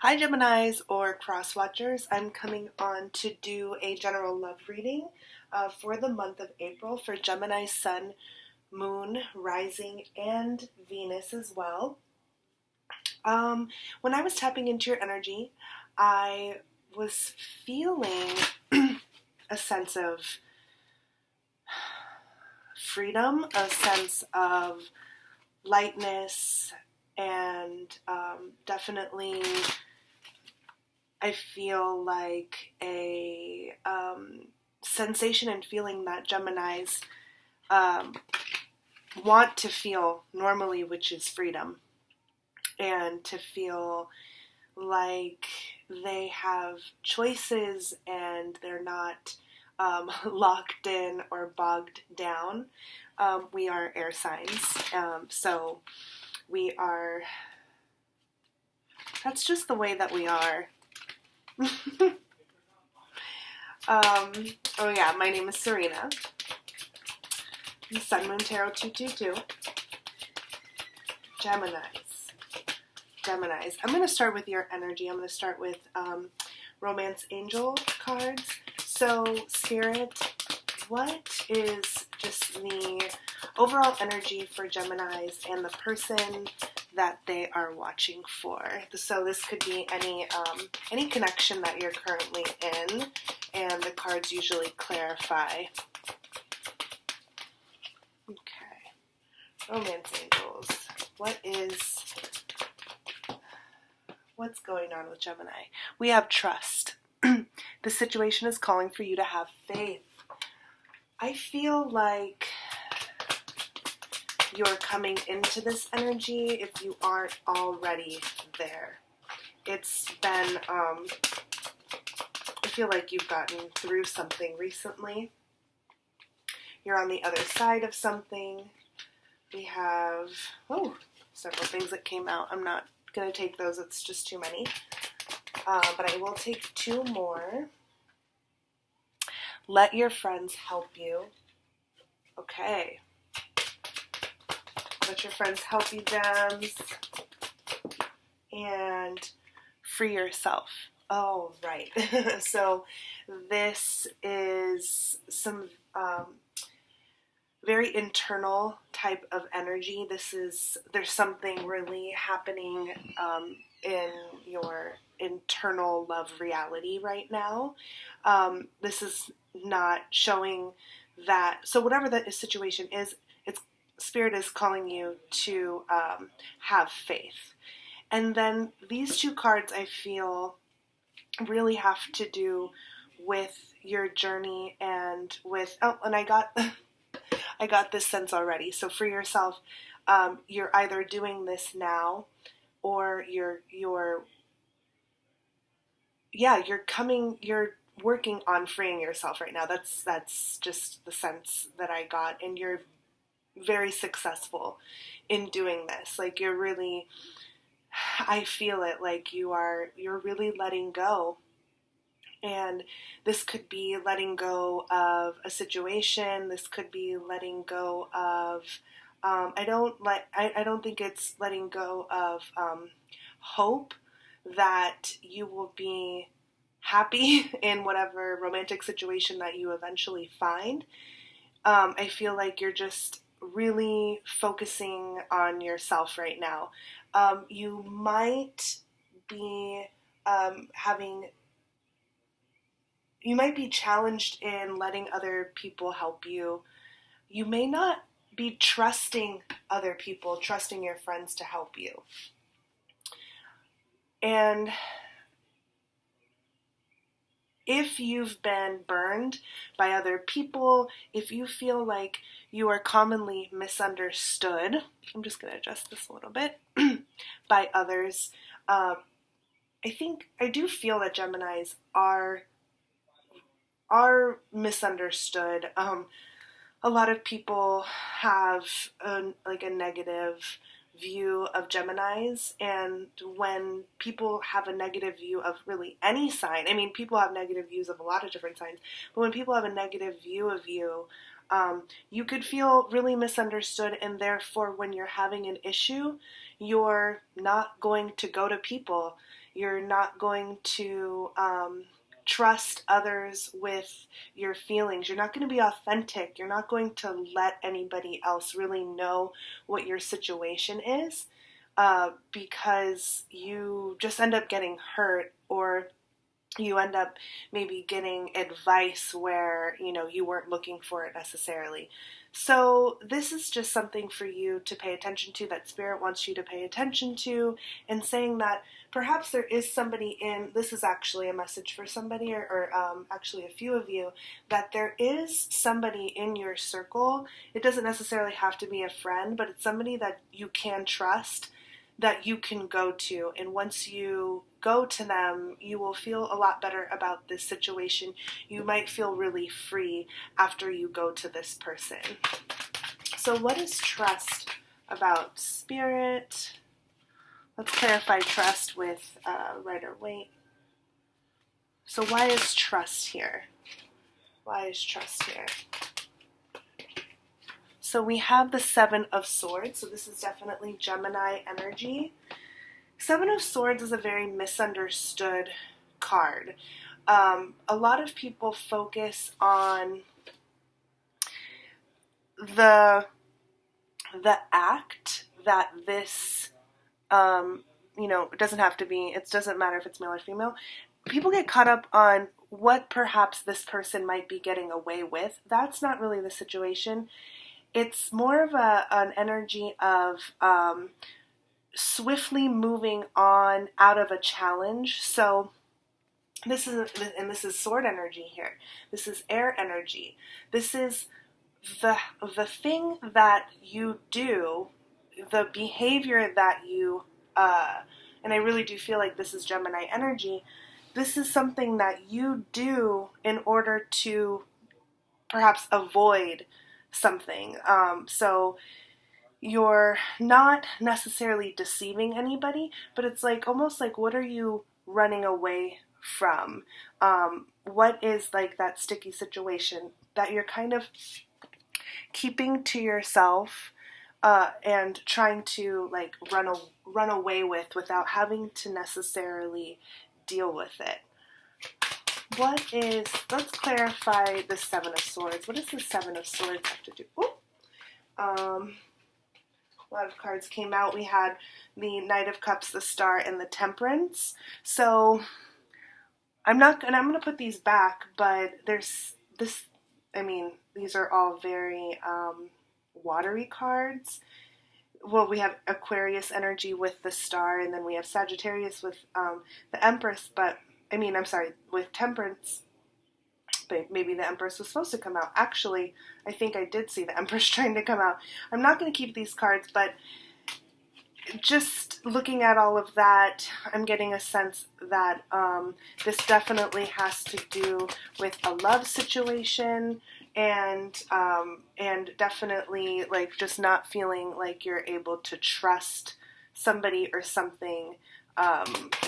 Hi Geminis or cross watchers. I'm coming on to do a general love reading for the month of April for Gemini Sun, Moon, Rising, and Venus as well. When I was tapping into your energy, I was feeling a sense of freedom, a sense of lightness, and definitely I feel like a sensation and feeling that Geminis want to feel normally, which is freedom, and to feel like they have choices and they're not locked in or bogged down. We are air signs, so we are, that's just the way that we are. Oh yeah, my name is Serena. Sun Moon Tarot 222. Geminis. I'm going to start with your energy. I'm going to start with Romance Angel cards. So, Spirit, what is just the overall energy for Geminis and the person that they are watching for? So this could be any connection that you're currently in, and the cards usually clarify. Okay, Romance Angels. What's going on with Gemini? We have trust. The situation is calling for you to have faith. I feel like you're coming into this energy if you aren't already there. It's been, I feel like you've gotten through something recently. You're on the other side of something. We have, several things that came out. I'm not going to take those, it's just too many. But I will take two more. Let your friends help you. Okay. Let your friends help you, Gems. And free yourself. Oh, right. So this is some very internal type of energy. There's something really happening in your internal love reality right now. This is not showing that, so whatever that situation is, Spirit is calling you to have faith. And then these two cards, I feel, really have to do with your journey and with, and I got this sense already. So for yourself, you're either doing this now, or you're working on freeing yourself right now. That's just the sense that I got, and you're very successful in doing this. Like you're really, I feel it, like you're really letting go. And this could be letting go of a situation. This could be letting go of, I don't think it's letting go of hope that you will be happy in whatever romantic situation that you eventually find. I feel like you're just really focusing on yourself right now. You might be you might be challenged in letting other people help you. You may not be trusting other people, trusting your friends to help you. And if you've been burned by other people, if you feel like you are commonly misunderstood, I'm just going to adjust this a little bit, by others, I do feel that Geminis are misunderstood. A lot of people have a negative view of Geminis, and when people have a negative view of really any sign, I mean, people have negative views of a lot of different signs, but when people have a negative view of you, you could feel really misunderstood, and therefore when you're having an issue, you're not going to go to people. You're not going to trust others with your feelings. You're not going to be authentic. You're not going to let anybody else really know what your situation is, because you just end up getting hurt, or you end up maybe getting advice where, you weren't looking for it necessarily. So this is just something for you to pay attention to, that Spirit wants you to pay attention to, and saying that perhaps there is somebody this is actually a message for somebody, or actually a few of you, that there is somebody in your circle. It doesn't necessarily have to be a friend, but it's somebody that you can trust, that you can go to. And once you go to them, you will feel a lot better about this situation. You might feel really free after you go to this person. So what is trust about, Spirit? Let's clarify trust with Rider-Waite. So why is trust here? Why is trust here? So we have the Seven of Swords, so this is definitely Gemini energy. Seven of Swords is a very misunderstood card. A lot of people focus on the act that this, it doesn't have to be, it doesn't matter if it's male or female. People get caught up on what perhaps this person might be getting away with. That's not really the situation. It's more of an energy of swiftly moving on out of a challenge. So this is sword energy here. This is air energy. This is the thing that you do, the behavior that you, and I really do feel like this is Gemini energy. This is something that you do in order to perhaps avoid something. So you're not necessarily deceiving anybody, but it's like almost like, what are you running away from? What is like that sticky situation that you're kind of keeping to yourself, and trying to like run away with without having to necessarily deal with it? Let's clarify the Seven of Swords. What does the Seven of Swords have to do? A lot of cards came out. We had the Knight of Cups, the Star, and the Temperance. So I'm going to put these back, but there's this, these are all very watery cards. Well, we have Aquarius energy with the Star, and then we have Sagittarius with the Empress, with Temperance. But maybe the Empress was supposed to come out. Actually, I think I did see the Empress trying to come out. I'm not going to keep these cards, but just looking at all of that, I'm getting a sense that this definitely has to do with a love situation, and definitely like just not feeling like you're able to trust somebody or something.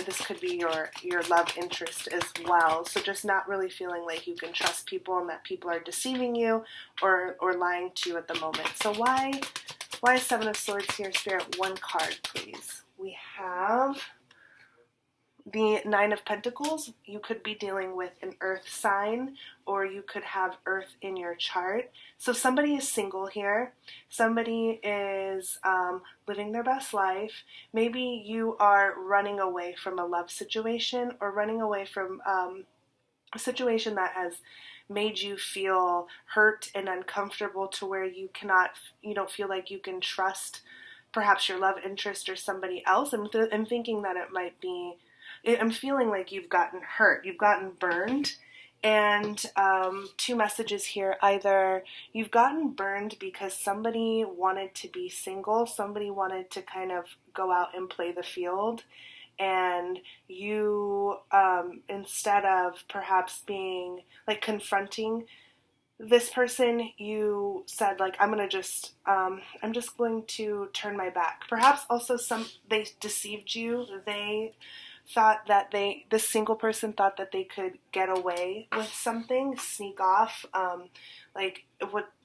This could be your love interest as well. So just not really feeling like you can trust people and that people are deceiving you or lying to you at the moment. So why is Seven of Swords here, Spirit? One card, please. We have the Nine of Pentacles. You could be dealing with an earth sign, or you could have earth in your chart. So somebody is single here. Somebody is living their best life. Maybe you are running away from a love situation, or running away from a situation that has made you feel hurt and uncomfortable to where you don't feel like you can trust perhaps your love interest or somebody else. I'm thinking that it might be, I'm feeling like you've gotten hurt, you've gotten burned, and two messages here. Either you've gotten burned because somebody wanted to be single, somebody wanted to kind of go out and play the field, and you, instead of perhaps being like confronting this person, you said like, I'm just going to turn my back. Perhaps also they deceived you. They thought that this single person thought that they could get away with something, sneak off,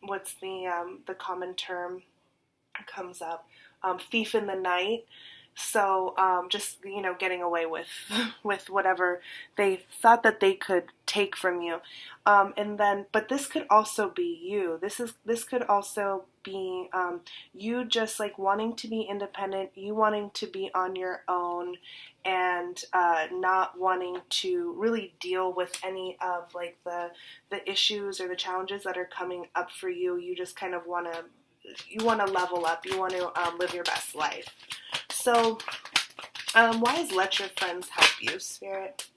what's the common term comes up, thief in the night. So just, getting away with with whatever they thought that they could take from you. But this could also be you. This could also be you just like wanting to be independent, you wanting to be on your own, and not wanting to really deal with any of like the issues or the challenges that are coming up for you. You just kind of want to level up. You want to live your best life. So, why is let your friends help you, Spirit?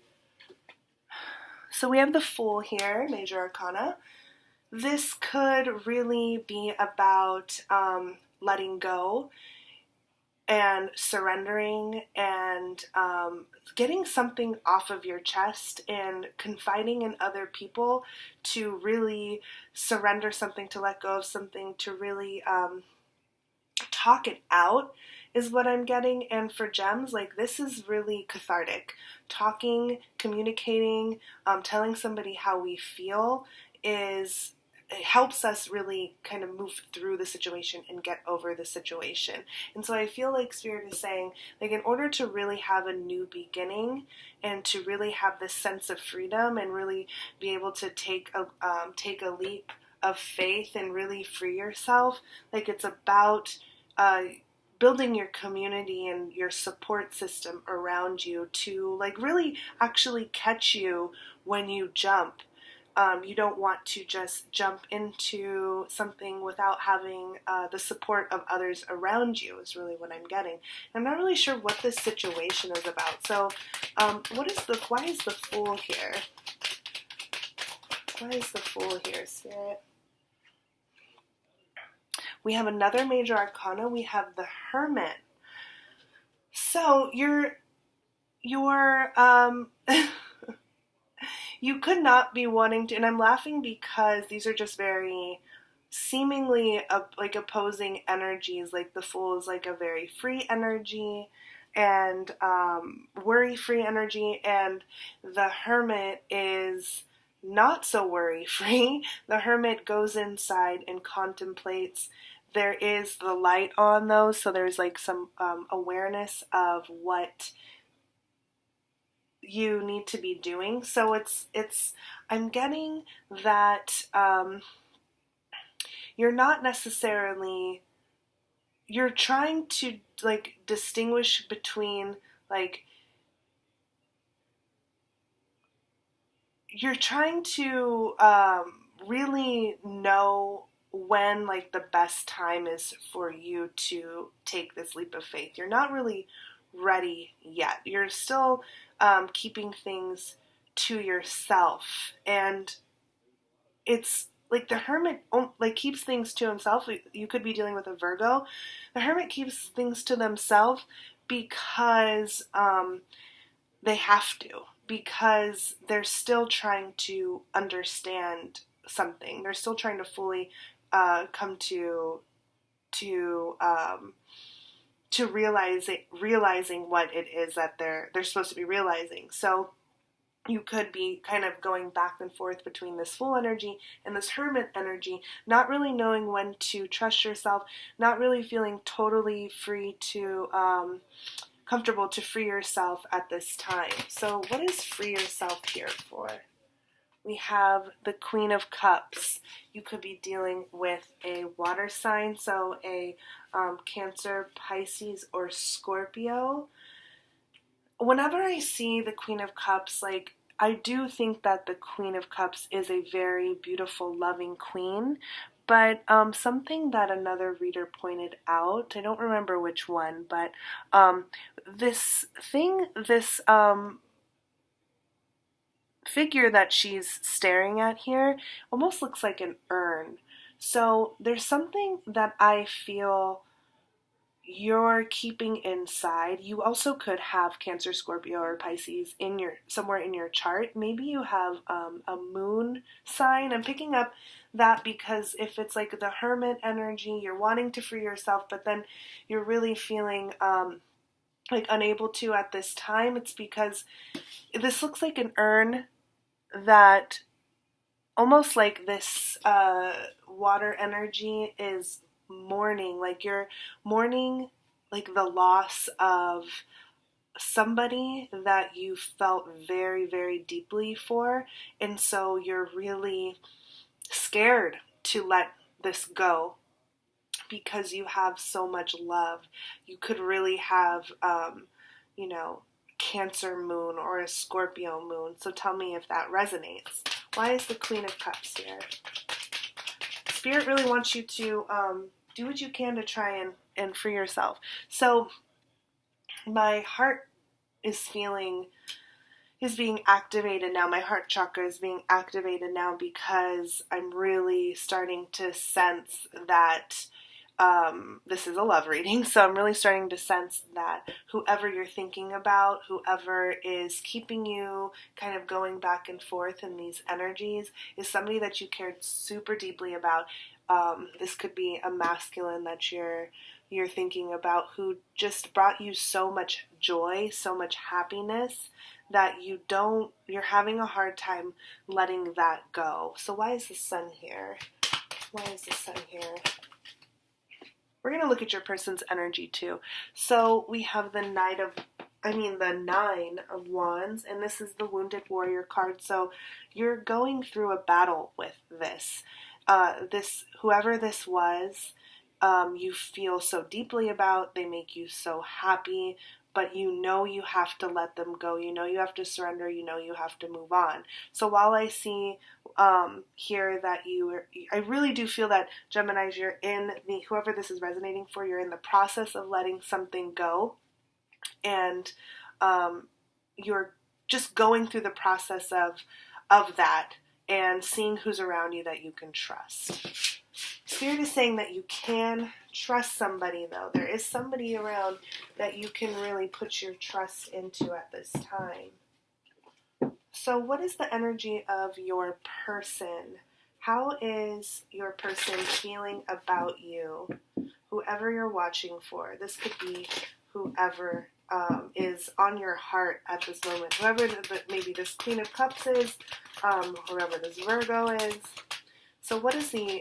So we have the Fool here, Major Arcana. This could really be about letting go and surrendering and getting something off of your chest and confiding in other people to really surrender something, to let go of something, to really talk it out is what I'm getting. And for gems, like this is really cathartic. Talking, communicating, telling somebody how we feel it helps us really kind of move through the situation and get over the situation. And so I feel like Spirit is saying, like, in order to really have a new beginning and to really have this sense of freedom and really be able to take a leap of faith and really free yourself, like it's about building your community and your support system around you to like really actually catch you when you jump. You don't want to just jump into something without having the support of others around you is really what I'm getting. I'm not really sure what this situation is about. So why is the Fool here? Why is the Fool here, Spirit? We have another Major Arcana. We have the Hermit. So you're you could not be wanting to, and I'm laughing because these are just very seemingly like opposing energies. Like the Fool is like a very free energy and worry-free energy, and the Hermit is not so worry-free. The Hermit goes inside and contemplates. There is the light on though, so there's like some awareness of what you need to be doing. So I'm getting that you're not necessarily, you're trying to like distinguish between like, you're trying to really know when like the best time is for you to take this leap of faith. You're not really ready yet. You're still keeping things to yourself, and it's like the Hermit like keeps things to himself. You could be dealing with a Virgo. The Hermit keeps things to themselves because they have to, because they're still trying to understand something. They're still trying to fully come to realizing what it is that they're supposed to be realizing. So you could be kind of going back and forth between this Fool energy and this Hermit energy, not really knowing when to trust yourself, not really feeling totally free to comfortable to free yourself at this time. So what is free yourself here for? We have the Queen of Cups. You could be dealing with a water sign, so a Cancer, Pisces, or Scorpio. Whenever I see the Queen of Cups, like, I do think that the Queen of Cups is a very beautiful, loving queen, but something that another reader pointed out, I don't remember which one, but this figure that she's staring at here almost looks like an urn. So there's something that I feel you're keeping inside. You also could have Cancer, Scorpio, or Pisces in somewhere in your chart. Maybe you have a moon sign. I'm picking up that because if it's like the Hermit energy, you're wanting to free yourself, but then you're really feeling like unable to at this time. It's because this looks like an urn that almost like this water energy is mourning, like you're mourning like the loss of somebody that you felt very, very deeply for, and so you're really scared to let this go because you have so much love. You could really have, you know, Cancer moon or a Scorpio moon. So tell me if that resonates. Why is the Queen of Cups here? Spirit really wants you to do what you can to try and free yourself. So my heart is being activated now. My heart chakra is being activated now because I'm really starting to sense that this is a love reading, so I'm really starting to sense that whoever you're thinking about, whoever is keeping you kind of going back and forth in these energies, is somebody that you cared super deeply about. This could be a masculine that you're thinking about who just brought you so much joy, so much happiness that you're having a hard time letting that go. So why is the Sun here? Why is the Sun here? We're going to look at your person's energy too. So we have the Nine of Wands, and this is the Wounded Warrior card. So you're going through a battle with this. Whoever this was, you feel so deeply about, they make you so happy, but you know you have to let them go. You know you have to surrender. You know you have to move on. So while I see here that I really do feel that, Geminis, you're in whoever this is resonating for, you're in the process of letting something go, and you're just going through the process of that and seeing who's around you that you can trust. Spirit is saying that you can trust somebody, though. There is somebody around that you can really put your trust into at this time. So what is the energy of your person? How is your person feeling about you? Whoever you're watching for. This could be whoever is on your heart at this moment. Whoever maybe this Queen of Cups is, whoever this Virgo is. So what is the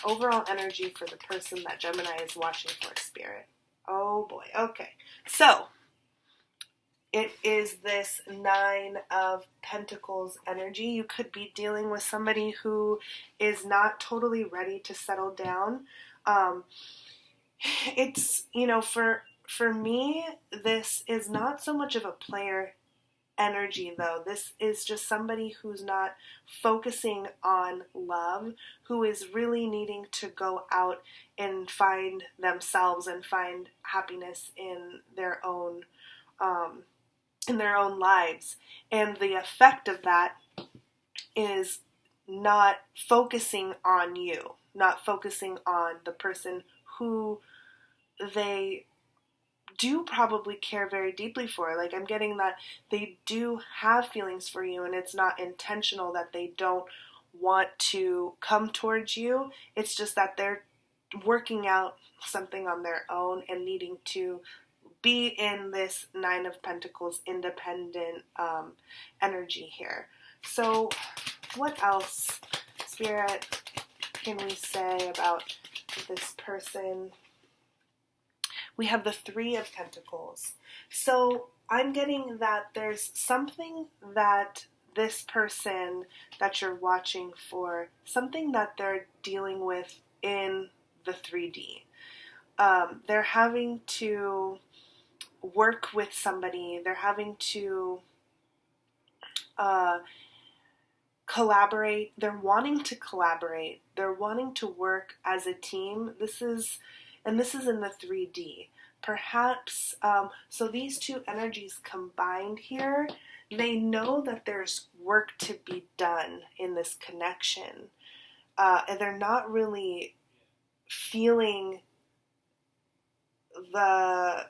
overall energy for the person that Gemini is watching for, Spirit? Oh boy, okay. So it is this Nine of Pentacles energy. You could be dealing with somebody who is not totally ready to settle down. It's, for me, this is not so much of a player energy, though. This is just somebody who's not focusing on love, who is really needing to go out and find themselves and find happiness in their own lives. And the effect of that is not focusing on you, not focusing on the person who they do probably care very deeply for. Like, I'm getting that they do have feelings for you, and it's not intentional that they don't want to come towards you. It's just that they're working out something on their own and needing to be in this Nine of Pentacles independent energy here. So what else, Spirit, can we say about this person? We have the Three of Pentacles. So I'm getting that there's something that this person that you're watching for, something that they're dealing with in the 3D. They're having to work with somebody. They're having to collaborate. They're wanting to collaborate. They're wanting to work as a team. This is in the 3D. Perhaps, so these two energies combined here, they know that there's work to be done in this connection. And they're not really feeling the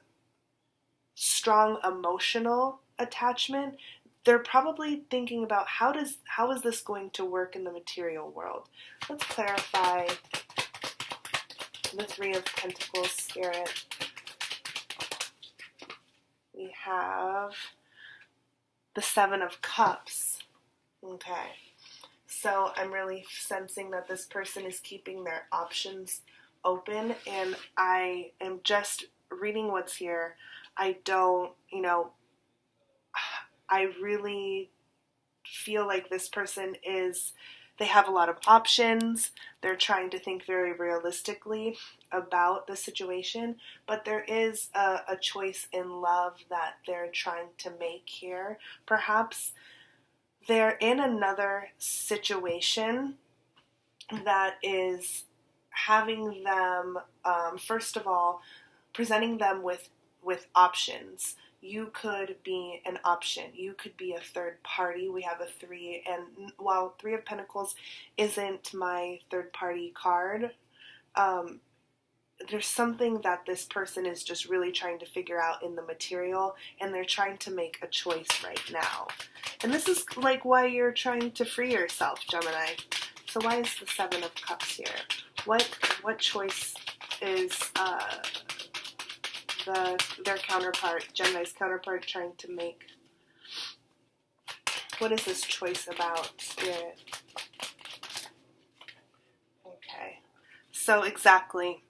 strong emotional attachment. They're probably thinking about how is this going to work in the material world. Let's clarify the Three of Pentacles, Spirit. We have the Seven of Cups. Okay. So I'm really sensing that this person is keeping their options open, and I am just reading what's here, I don't, I really feel like this person they have a lot of options. They're trying to think very realistically about the situation, but there is a choice in love that they're trying to make here. Perhaps they're in another situation that is having them, first of all, presenting them with options. You could be an option. You could be a third party. We have a 3, and while 3 of Pentacles isn't my third party card, there's something that this person is just really trying to figure out in the material, and they're trying to make a choice right now. And this is like why you're trying to free yourself, Gemini. So why is the 7 of Cups here? What choice is their counterpart, Gemini's counterpart, trying to make? What is this choice about, Spirit? Okay, so exactly.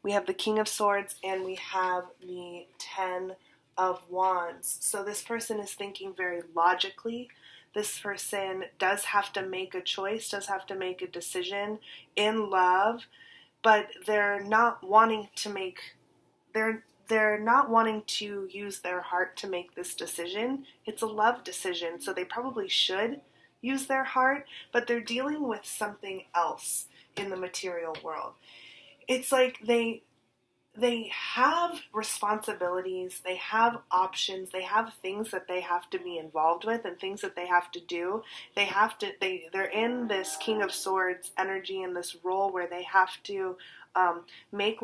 We have the King of Swords and we have the 10 of Wands. So this person is thinking very logically. This person does have to make a choice, does have to make a decision in love, but they're not wanting to use their heart to make this decision. It's a love decision, so they probably should use their heart, but they're dealing with something else in the material world. It's like they have responsibilities, they have options, they have things that they have to be involved with and things that they have to do. They're in this King of Swords energy, in this role where they have to make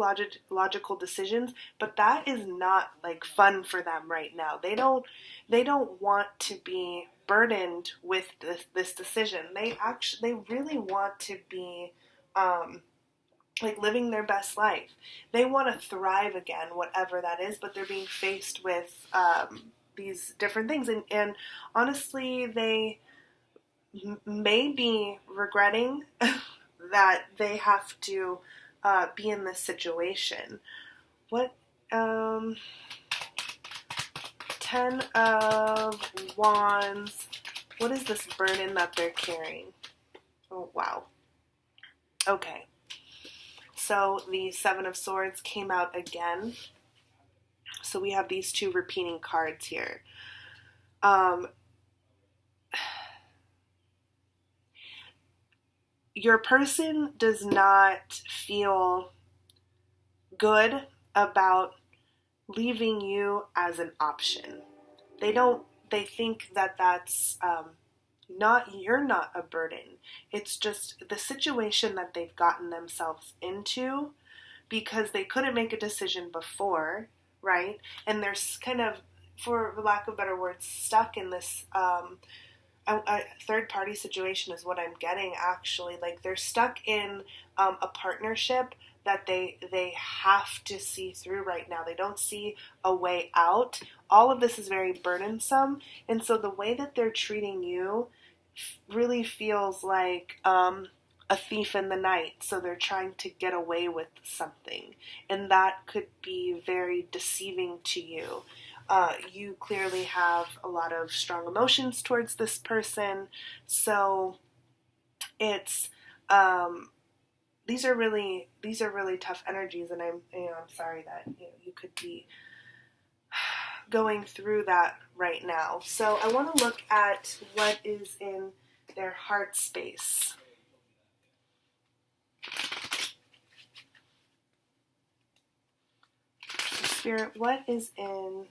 logical decisions, but that is not like fun for them right now. They don't want to be burdened with this decision. They really want to be like living their best life. They want to thrive again, whatever that is, but they're being faced with these different things. And honestly, they may be regretting that they have to be in this situation. What, 10 of Wands, what is this burden that they're carrying? Oh, wow. Okay. So the 7 of Swords came out again. So we have these 2 repeating cards here. Your person does not feel good about leaving you as an option. They think that that's you're not a burden. It's just the situation that they've gotten themselves into because they couldn't make a decision before, right? And they're kind of, for lack of better words, stuck in this a third party situation is what I'm getting, actually. Like they're stuck in a partnership that they have to see through right now. They don't see a way out. All of this is very burdensome, and so the way that they're treating you really feels like a thief in the night. So they're trying to get away with something, and that could be very deceiving to you. You clearly have a lot of strong emotions towards this person, so it's these are really tough energies, and I'm sorry that you could be going through that right now. So I want to look at what is in their heart space. Spirit, what is in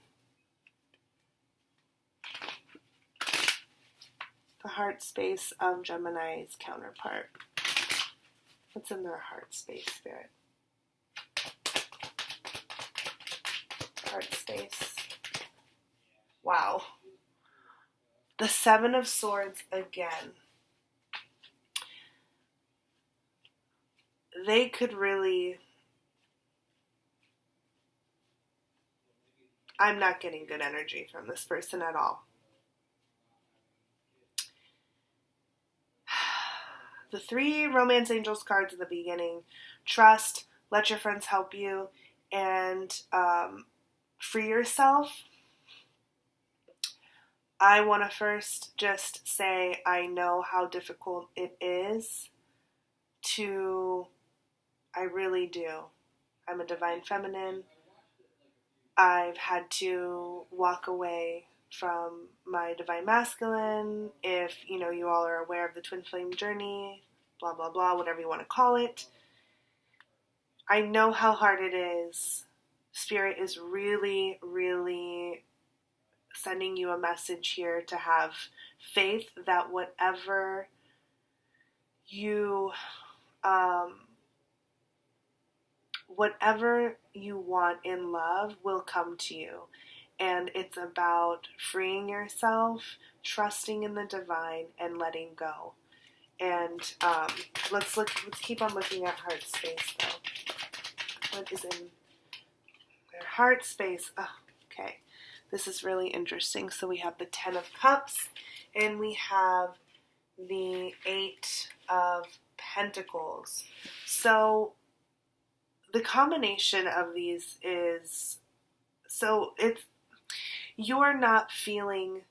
the heart space of Gemini's counterpart? What's in their heart space, Spirit? Heart space. Wow. The 7 of Swords again. They could really... I'm not getting good energy from this person at all. The 3 Romance Angels cards in the beginning. Trust, let your friends help you, and free yourself, I want to first just say I know how difficult it is I really do. I'm a divine feminine. I've had to walk away from my divine masculine. If, you all are aware of the twin flame journey, blah, blah, blah, whatever you want to call it. I know how hard it is. Spirit is really, really sending you a message here to have faith that whatever you want in love will come to you. And it's about freeing yourself, trusting in the divine, and letting go. And let's keep on looking at heart space though. What is in their heart space? Oh, okay. This is really interesting. So we have the 10 of Cups, and we have the 8 of Pentacles. So the combination of these is, you're not feeling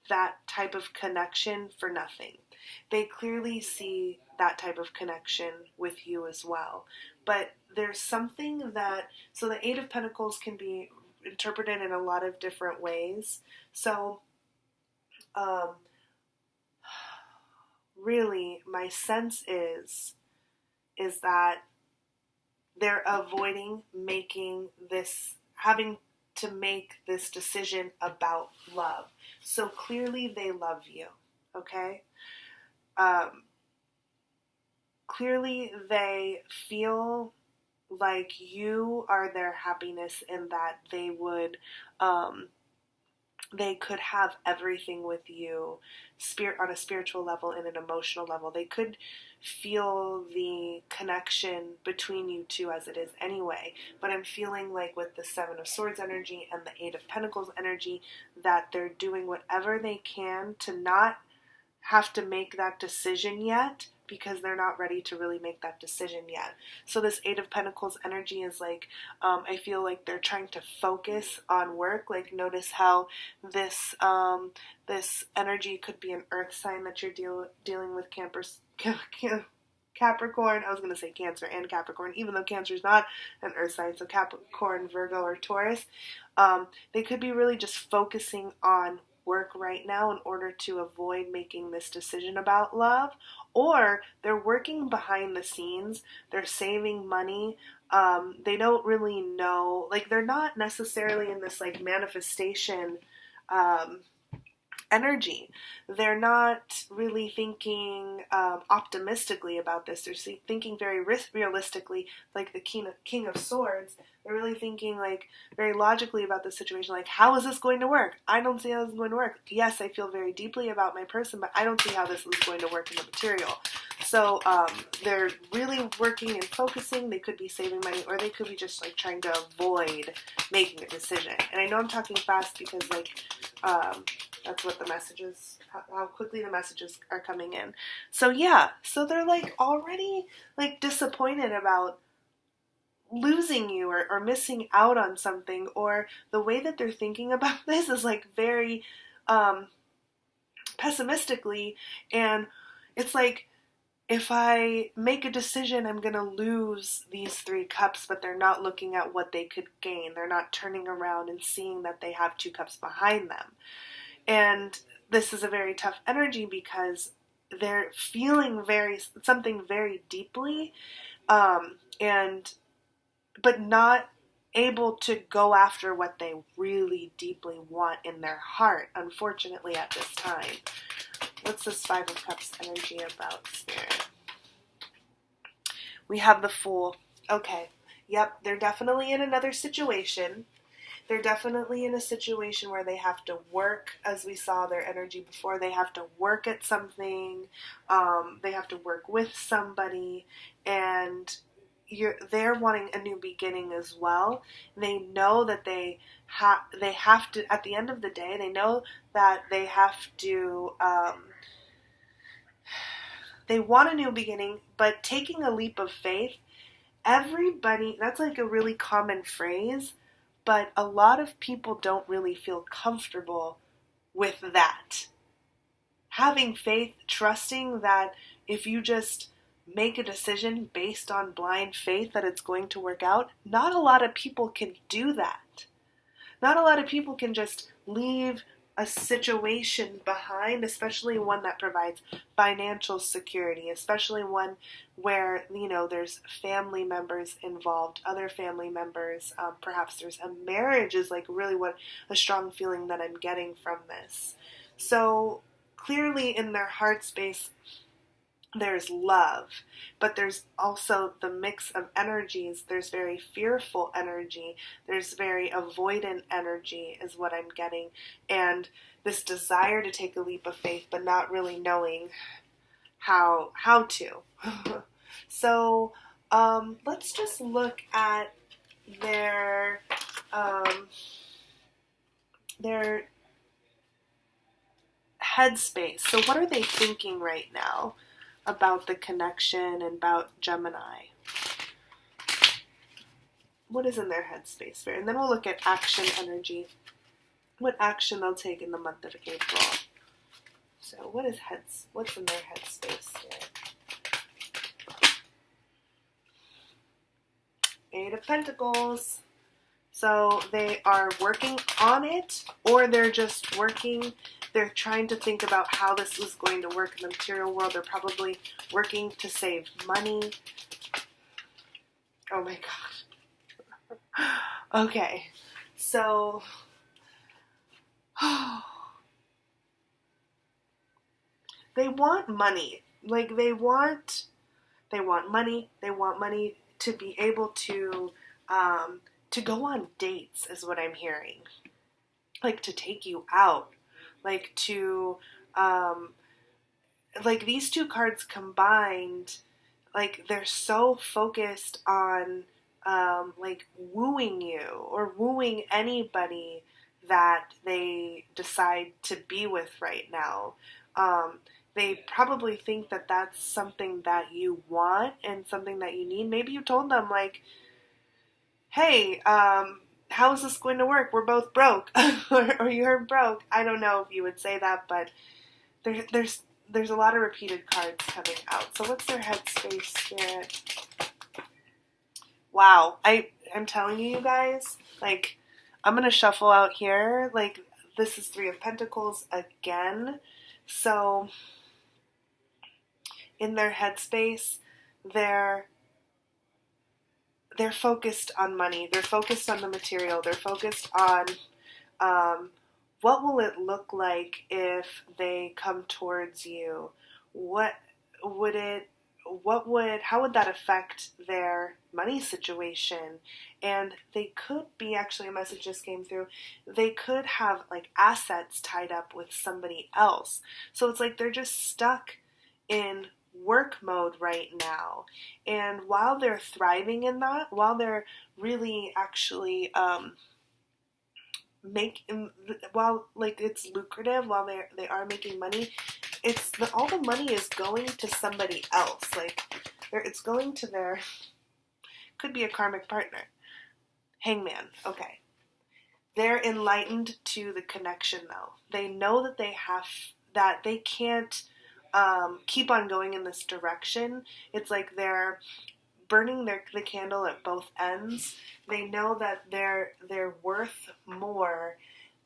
that type of connection for nothing. They clearly see that type of connection with you as well. But there's something so the 8 of Pentacles can be interpreted in a lot of different ways. So, really, my sense is that they're avoiding having to make this decision about love. So clearly they love you, okay? Clearly they feel like you are their happiness, and that they could have everything with you on a spiritual level and an emotional level. They could feel the connection between you two as it is anyway. But I'm feeling like with the 7 of Swords energy and the 8 of Pentacles energy that they're doing whatever they can to not have to make that decision yet, because they're not ready to really make that decision yet. So this 8 of Pentacles energy is like, I feel like they're trying to focus on work. Like, notice how this energy could be an earth sign that you're dealing with, Capricorn. I was going to say Cancer and Capricorn, even though Cancer is not an earth sign. So Capricorn, Virgo, or Taurus. They could be really just focusing on work right now in order to avoid making this decision about love, or they're working behind the scenes, they're saving money, they don't really know, like, they're not necessarily in this like manifestation energy. They're not really thinking optimistically about this. They're thinking very realistically, like the King of Swords. They're really thinking like very logically about the situation. Like, how is this going to work? I don't see how this is going to work. Yes, I feel very deeply about my person, but I don't see how this is going to work in the material. So they're really working and focusing. They could be saving money, or they could be just like trying to avoid making a decision. And I know I'm talking fast because like that's what the messages, how quickly the messages are coming in. So yeah, so they're like already like disappointed about losing you or missing out on something, or the way that they're thinking about this is like very pessimistically, and it's like, if I make a decision, I'm going to lose these 3 cups, but they're not looking at what they could gain. They're not turning around and seeing that they have 2 cups behind them. And this is a very tough energy because they're feeling something very deeply, but not able to go after what they really deeply want in their heart, unfortunately, at this time. What's this 5 of Cups energy about, Spirit? We have the Fool. Okay. Yep, they're definitely in another situation. They're definitely in a situation where they have to work, as we saw their energy before. They have to work at something. They have to work with somebody. And they're wanting a new beginning as well. They know that they have to, at the end of the day, they know that they have to, they want a new beginning, but taking a leap of faith everybody, that's like a really common phrase, but a lot of people don't really feel comfortable with that. Having faith, trusting that if you just make a decision based on blind faith that it's going to work out, not a lot of people can do that. Not a lot of people can just leave a situation behind, especially one that provides financial security, especially one where, there's family members involved, other family members, perhaps there's a marriage is like really what a strong feeling that I'm getting from this. So clearly in their heart space, there's love, but there's also the mix of energies. There's very fearful energy. There's very avoidant energy is what I'm getting. And this desire to take a leap of faith, but not really knowing how to. So let's just look at their headspace. So what are they thinking right now about the connection and about Gemini? What is in their headspace there? And then we'll look at action energy. What action they'll take in the month of April. So what's in their headspace here? 8 of Pentacles. So they are working on it, or they're just working. They're trying to think about how this is going to work in the material world. They're probably working to save money. Oh my God. Okay. So, they want money. Like they want money. They want money to be able to go on dates is what I'm hearing. Like to take you out. Like to, like these two cards combined, like they're so focused on, like wooing you or wooing anybody that they decide to be with right now. They probably think that that's something that you want and something that you need. Maybe you told them like, hey, how is this going to work? We're both broke. or you're broke. I don't know if you would say that, but there's a lot of repeated cards coming out. So what's their headspace, Spirit? Wow. I'm telling you guys, like, I'm going to shuffle out here. Like, this is 3 of Pentacles again. So in their headspace, they're focused on money. They're focused on the material. They're focused on what will it look like if they come towards you? How would that affect their money situation? And they could be, actually a message just came through, they could have like assets tied up with somebody else. So it's like they're just stuck in work mode right now. And while they're thriving in that, while they're really actually while like it's lucrative, while they are making money, all the money is going to somebody else. Like it's going to their, could be a karmic partner. Hangman. Okay. They're enlightened to the connection though. They know that they can't keep on going in this direction. It's like they're burning the candle at both ends. They know that they're worth more,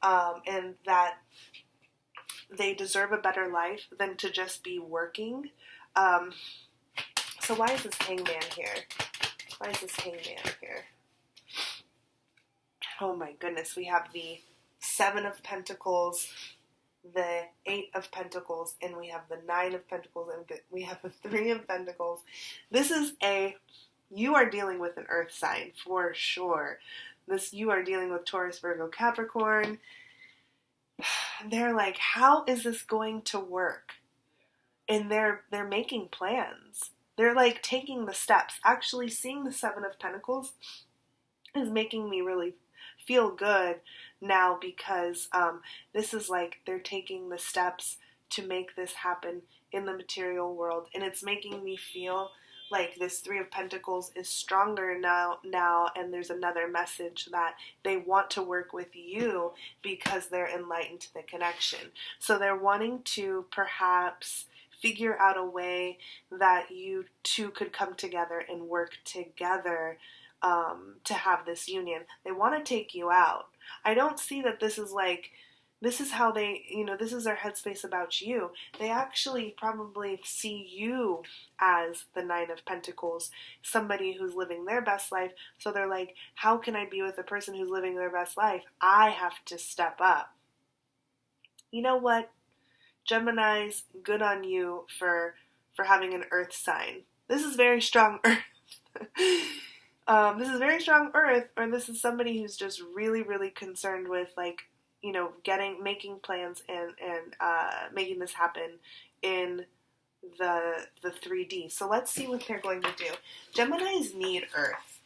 and that they deserve a better life than to just be working. So why is this Hangman here? Why is this Hangman here? Oh my goodness, we have the 7 of Pentacles, the 8 of Pentacles, and we have the 9 of Pentacles, and we have the 3 of Pentacles. This is you are dealing with an earth sign for sure. You are dealing with Taurus, Virgo, Capricorn. They're like, how is this going to work? And they're making plans. They're like taking the steps. Actually, seeing the 7 of Pentacles is making me really feel good now, because this is like they're taking the steps to make this happen in the material world, and it's making me feel like this Three of Pentacles is stronger now, and there's another message that they want to work with you because they're enlightened to the connection. So they're wanting to perhaps figure out a way that you two could come together and work together to have this union. They want to take you out. I don't see that this is like, this is how they, this is their headspace about you. They actually probably see you as the Nine of Pentacles, somebody who's living their best life. So they're like, how can I be with a person who's living their best life? I have to step up. You know what? Geminis, good on you for having an earth sign. This is very strong earth. This is very strong earth, or this is somebody who's just really, really concerned with, like, making plans and making this happen in the 3D. So let's see what they're going to do. Geminis need earth.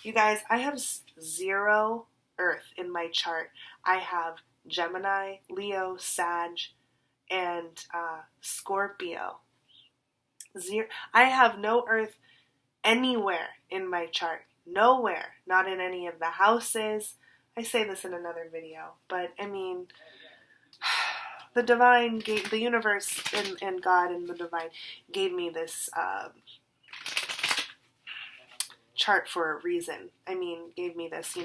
You guys, I have 0 earth in my chart. I have Gemini, Leo, Sag, and Scorpio. I have no earth anywhere in my chart. Nowhere. Not in any of the houses. I say this in another video, but I mean, the divine, the universe and God and the divine gave me this chart for a reason. I mean, gave me this,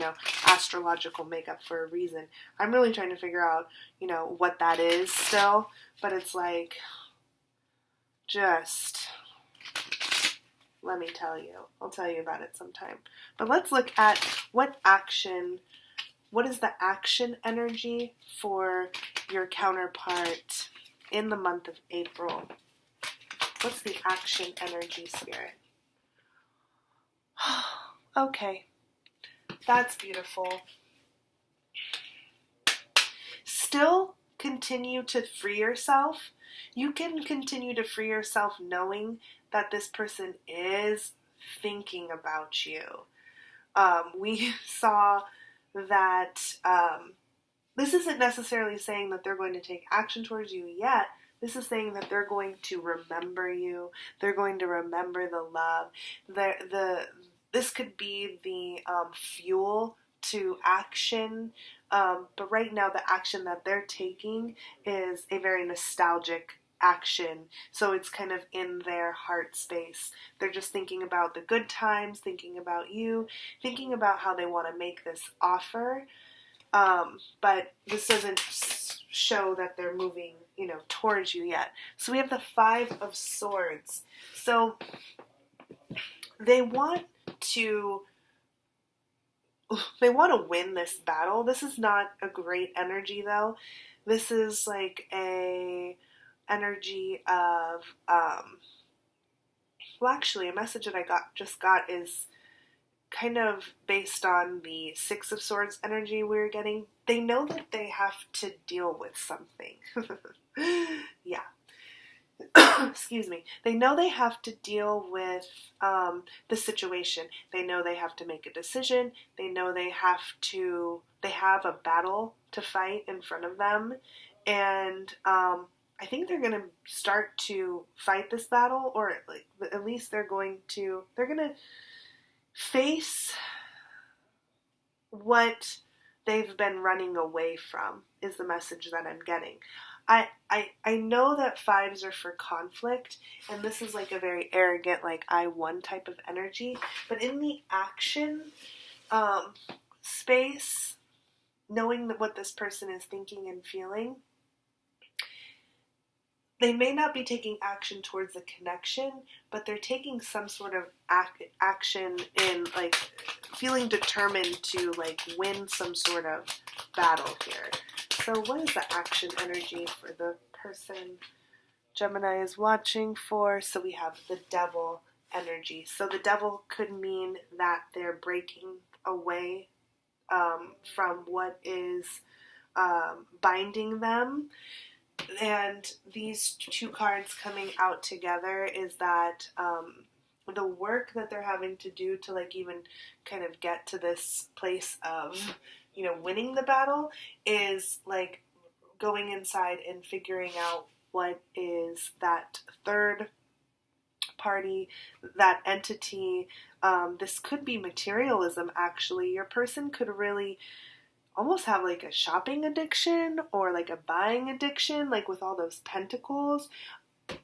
astrological makeup for a reason. I'm really trying to figure out, what that is still, but it's like, just, let me tell you. I'll tell you about it sometime. But let's look at what is the action energy for your counterpart in the month of April? What's the action energy, Spirit? Okay, that's beautiful. Still continue to free yourself. You can continue to free yourself knowing that this person is thinking about you. We saw that this isn't necessarily saying that they're going to take action towards you yet. This is saying that they're going to remember you. They're going to remember the love. This could be the fuel to action. But right now, the action that they're taking is a very nostalgic action. So it's kind of in their heart space. They're just thinking about the good times, thinking about you, thinking about how they want to make this offer. But this doesn't show that they're moving, towards you yet. So we have the Five of Swords. So they want to win this battle. This is not a great energy, though. This is like a energy of, well, actually, a message that I just got is kind of based on the Six of Swords energy we were getting. They know that they have to deal with something. Yeah. Excuse me. They know they have to deal with the situation. They know they have to make a decision. They know they have a battle to fight in front of them. And I think they're going to start to fight this battle, or at least they're going to face what they've been running away from, is the message that I'm getting. I know that fives are for conflict, and this is like a very arrogant, like I won type of energy, but in the action space, knowing that what this person is thinking and feeling, they may not be taking action towards a connection, but they're taking some sort of action in, like, feeling determined to, like, win some sort of battle here. So what is the action energy for the person Gemini is watching for? So we have the Devil energy. So the Devil could mean that they're breaking away from what is binding them. And these two cards coming out together is that the work that they're having to do to, like, even kind of get to this place of, winning the battle is, like, going inside and figuring out what is that third party, that entity. This could be materialism, actually. Your person could really almost have like a shopping addiction or like a buying addiction, like with all those pentacles.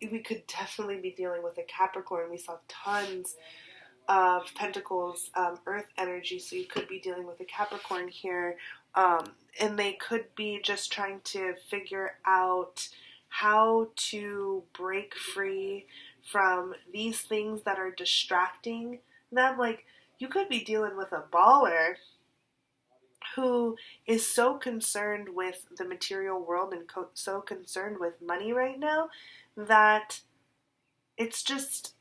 We could definitely be dealing with a Capricorn. We saw tons of pentacles, earth energy, so you could be dealing with a Capricorn here, and they could be just trying to figure out how to break free from these things that are distracting them. Like, you could be dealing with a baller who is so concerned with the material world and so concerned with money right now that it's just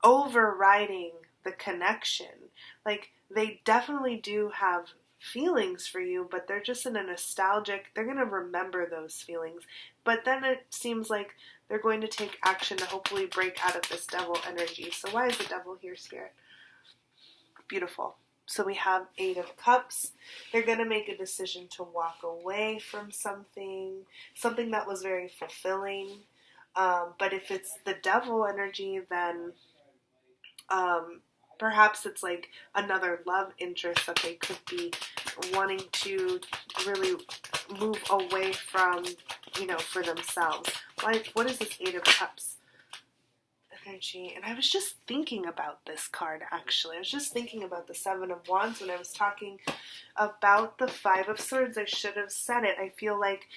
overriding the connection. Like, they definitely do have feelings for you, but they're just in a nostalgic, they're going to remember those feelings. But then it seems like they're going to take action to hopefully break out of this devil energy. So why is the devil here, Spirit? Beautiful. So we have 8 of Cups. They're going to make a decision to walk away from something that was very fulfilling. But if it's the devil energy, then perhaps it's like another love interest that they could be wanting to really move away from, for themselves. Like, what is this 8 of Cups energy? And I was just thinking about this card, actually. I was just thinking about the 7 of Wands when I was talking about the 5 of Swords. I should have said it. I feel like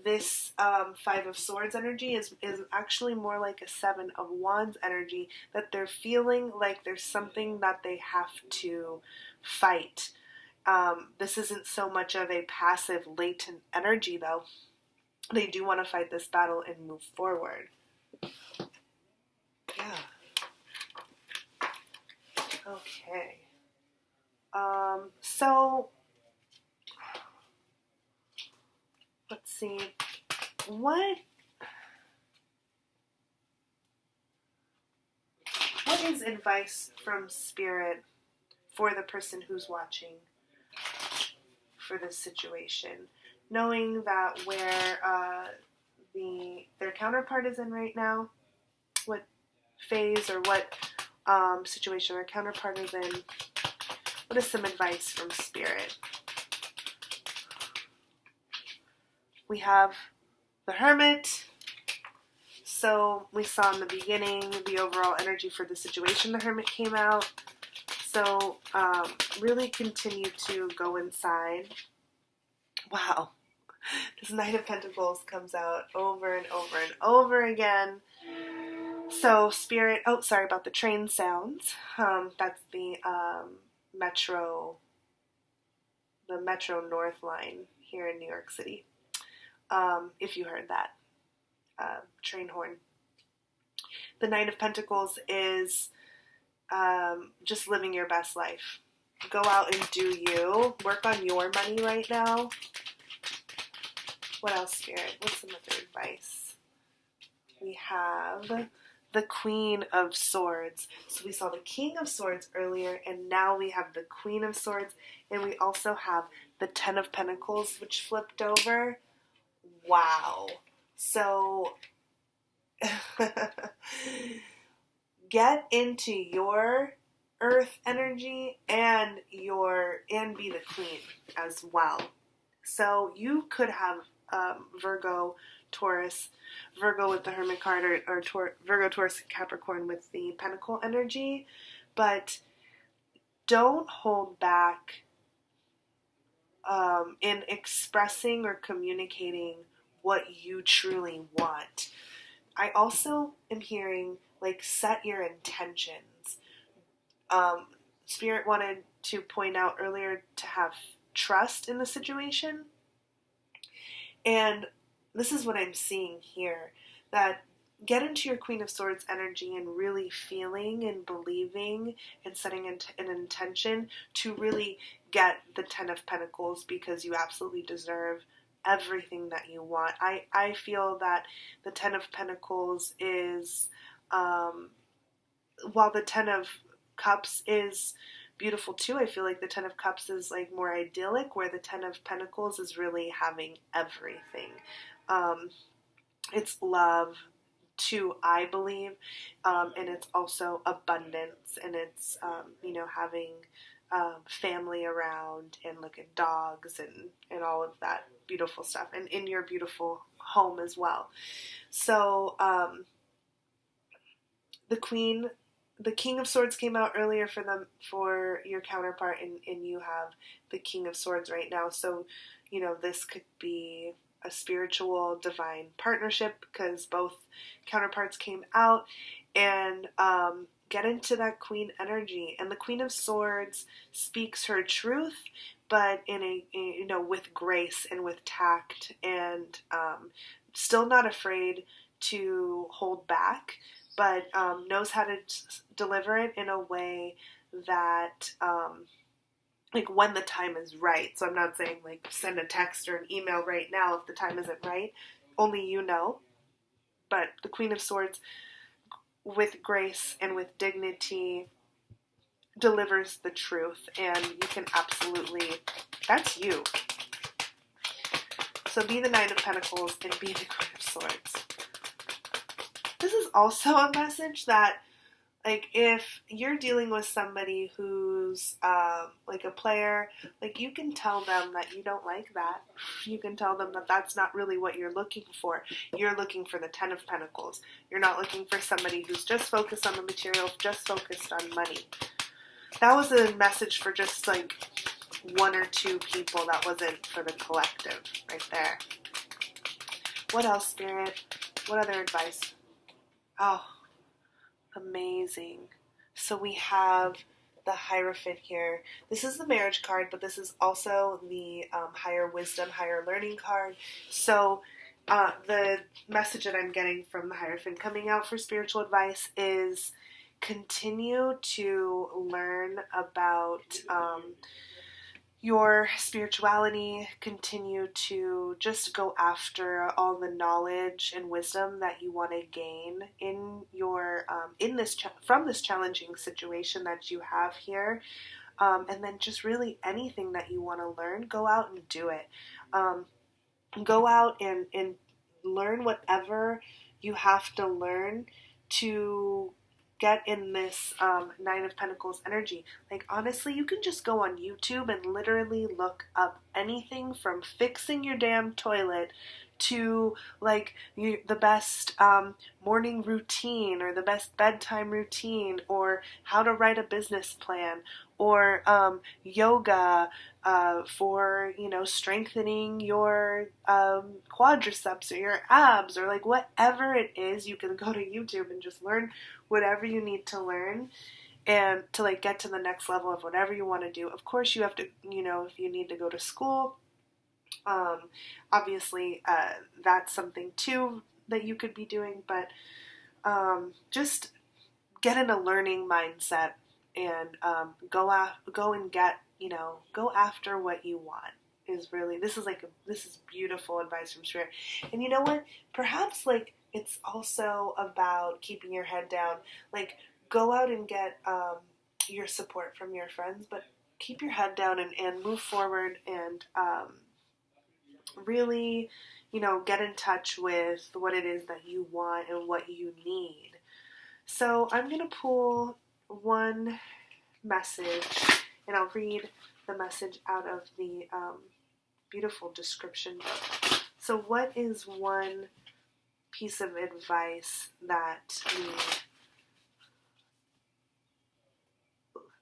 this 5 of Swords energy is actually more like a 7 of Wands energy, that they're feeling like there's something that they have to fight. This isn't so much of a passive, latent energy, though. They do want to fight this battle and move forward. Yeah. Okay. So let's see. What is advice from Spirit for the person who's watching for this situation? Knowing that where their counterpart is in right now, what phase or what situation their counterpart is in, what is some advice from Spirit? We have the Hermit. So we saw in the beginning the overall energy for the situation. The Hermit came out. So really continue to go inside. Wow. This Knight of Pentacles comes out over and over and over again. So Spirit, sorry about the train sounds. That's the Metro North line here in New York City. If you heard that train horn. The Knight of Pentacles is just living your best life. Go out and do you. Work on your money right now. What else, Spirit? What's some other advice? We have the Queen of Swords. So we saw the King of Swords earlier, and now we have the Queen of Swords, and we also have the Ten of Pentacles, which flipped over. Wow. So get into your earth energy and be the queen as well. So you could have Virgo, Taurus, Virgo with the Hermit card, or Virgo, Taurus, Capricorn with the Pentacle energy, but don't hold back in expressing or communicating what you truly want. I also am hearing, like, set your intentions. Spirit wanted to point out earlier to have trust in the situation. And this is what I'm seeing here, that get into your Queen of Swords energy and really feeling and believing and setting an intention to really get the Ten of Pentacles, because you absolutely deserve everything that you want. I feel that the Ten of Pentacles is, while the Ten of Cups is beautiful too, I feel like the Ten of Cups is like more idyllic, where the Ten of Pentacles is really having everything. It's love, too, I believe, and it's also abundance, and it's having family around, and look at dogs and all of that beautiful stuff, and in your beautiful home as well. So the King of Swords came out earlier for your counterpart, and you have the King of Swords right now. So this could be a spiritual divine partnership, because both counterparts came out, and get into that Queen energy. And the Queen of Swords speaks her truth, but in with grace and with tact, and still not afraid to hold back, but knows how to deliver it in a way that when the time is right. So I'm not saying send a text or an email right now if the time isn't right. Only you know. But the Queen of Swords, with grace and with dignity, delivers the truth, and you can absolutely, that's you. So be the Knight of Pentacles and be the Queen of Swords. This is also a message that, if you're dealing with somebody who's a player, you can tell them that you don't like that. You can tell them that that's not really what you're looking for. You're looking for the Ten of Pentacles. You're not looking for somebody who's just focused on the material, just focused on money. That was a message for just one or two people. That wasn't for the collective right there. What else, Spirit? What other advice? Oh, amazing. So we have the Hierophant here. This is the marriage card, but this is also the higher wisdom, higher learning card. So the message that I'm getting from the Hierophant coming out for spiritual advice is continue to learn about your spirituality, continue to just go after all the knowledge and wisdom that you want to gain in your from this challenging situation that you have here, and then just really anything that you want to learn, go out and do it. Go out and learn whatever you have to learn to get in this Nine of Pentacles energy. Honestly, you can just go on YouTube and literally look up anything from fixing your damn toilet to the best morning routine, or the best bedtime routine, or how to write a business plan, or yoga for strengthening your quadriceps or your abs, or whatever it is. You can go to YouTube and just learn whatever you need to learn, and to get to the next level of whatever you want to do. Of course, you have to, if you need to go to school, obviously that's something too that you could be doing, but just get in a learning mindset, and go and get, go after what you want. This is beautiful advice from Spirit. And you know what? Perhaps it's also about keeping your head down. Go out and get your support from your friends, but keep your head down and move forward, and really, get in touch with what it is that you want and what you need. So I'm going to pull one message, and I'll read the message out of the beautiful description book. So what is one piece of advice that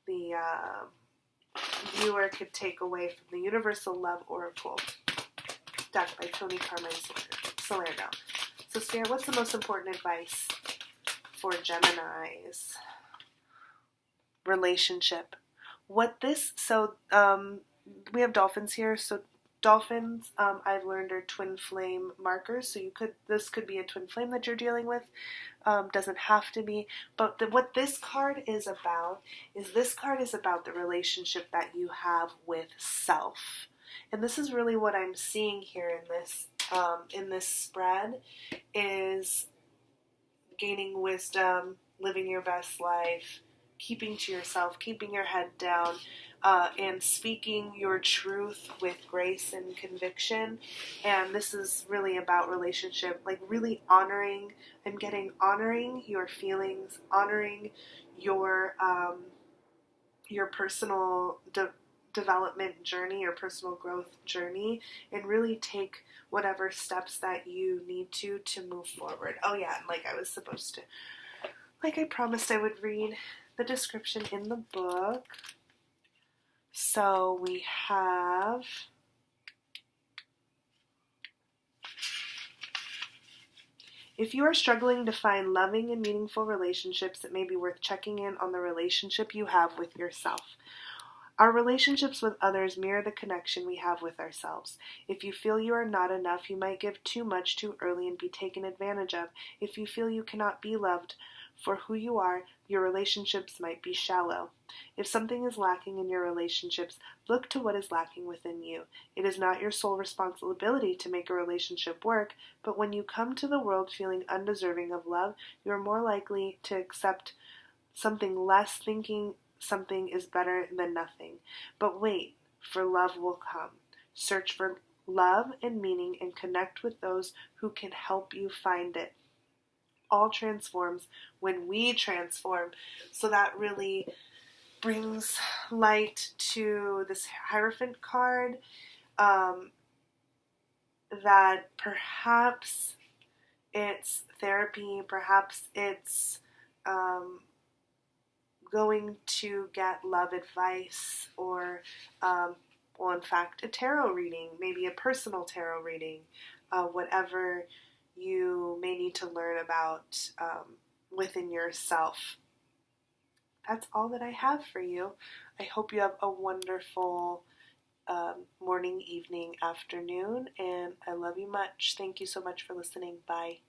the viewer could take away from the Universal Love Oracle, deck by Tony Carmine Salerno? So Spirit, what's the most important advice for Gemini's relationship? We have dolphins here. So dolphins, I've learned, are twin flame markers. So this could be a twin flame that you're dealing with. Doesn't have to be. But what this card is about the relationship that you have with self. And this is really what I'm seeing here in this spread, is gaining wisdom, living your best life, keeping to yourself, keeping your head down, and speaking your truth with grace and conviction. And this is really about relationship, like really honoring your feelings, honoring your personal development journey, your personal growth journey, and really take whatever steps that you need to move forward. Oh yeah, and like I promised I would read the description in the book. So we have if you are struggling to find loving and meaningful relationships, it may be worth checking in on the relationship you have with yourself. Our relationships with others mirror the connection we have with ourselves. If you feel you are not enough, you might give too much too early and be taken advantage of. If you feel you cannot be loved for who you are, your relationships might be shallow. If something is lacking in your relationships, look to what is lacking within you. It is not your sole responsibility to make a relationship work, but when you come to the world feeling undeserving of love, you are more likely to accept something less, thinking something is better than nothing. But wait, for love will come. Search for love and meaning and connect with those who can help you find it. All transforms when we transform. So that really brings light to this Hierophant card, that perhaps it's therapy, perhaps it's going to get love advice, or in fact, a tarot reading, maybe a personal tarot reading, whatever you may need to learn about within yourself. That's all that I have for you. I hope you have a wonderful morning, evening, afternoon, and I love you much. Thank you so much for listening. Bye.